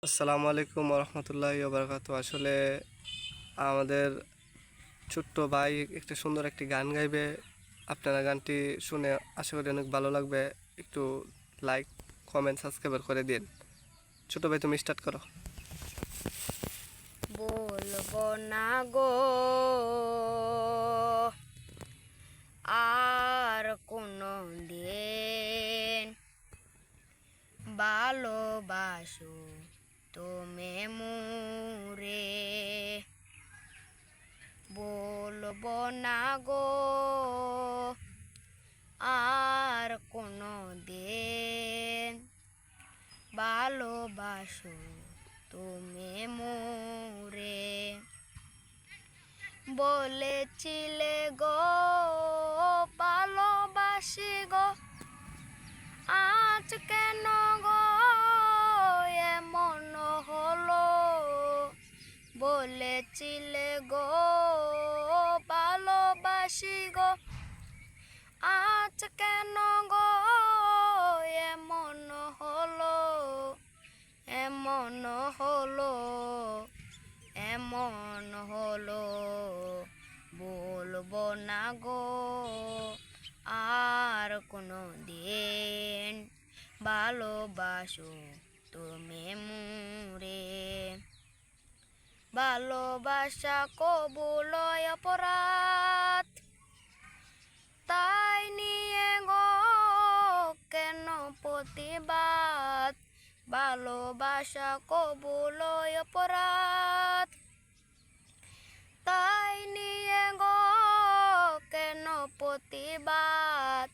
আসসালামু আলাইকুম রহমতুল্লাহি ওয়া আসলে আমাদের ছোট্ট ভাই একটা সুন্দর একটি গান গাইবে। আপনারা গানটি শুনে আশা করি অনেক ভালো লাগবে। একটু লাইক, কমেন্ট, সাবস্ক্রাইব করে দিন। ছোট ভাই, তুমি স্টার্ট করো। বলবো না গো আর কোনো দিন, ভালোবাসো তুমি মুরে। বলবো না গো আর কোনো দিন, ভালোবাসো তুমি মুরে। বলেছিলে গো ভালোবাসি গো, আজ কেন গো এমন হলো? বলেছিলে গো ভালোবাসি গো, আজ কেন গো এমন হলো? এমন হলো, এমন হলো। বলবো না গো আর কোনো দিন, ভালোবাসো তুমি মুরে। ভালোবাসা কবুল অপরাধ, তাই নিয়ে গো কেন প্রতিবাদ? ভালোবাসা কবুল অপরাধ, তাই নিয়ে গো কেন প্রতিবাদ?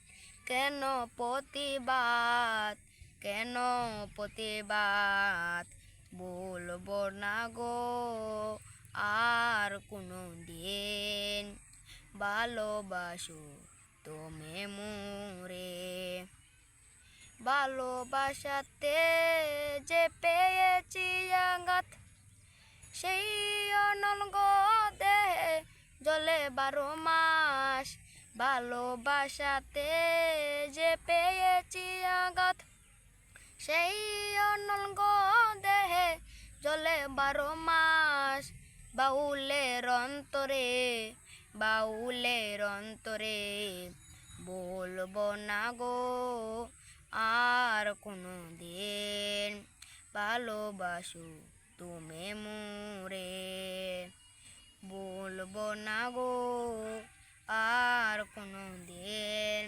কেন প্রতিবাদ? কেন প্রতিবাদ? বলবো না গো আর কোনো দিন, ভালোবাসো তুমি মুরে। ভালোবাসাতে যে পেয়েছি আঘাত, সেই অনঙ্গ দেহে জ্বলে 12 মাস। ভালোবাসাতে যে পেয়েছি আঘাত, সেই অনঙ্গ দেহে জ্বলে 12 মাস। বাউলের অন্তরে, বাউলের অন্তরে, বলবো না গো আর কোনো দিন, ভালোবাসো তুমি মুরে। বলবো না গো আর কোনো দিন,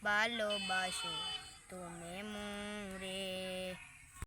ভালোবাসো তুমি মুরে।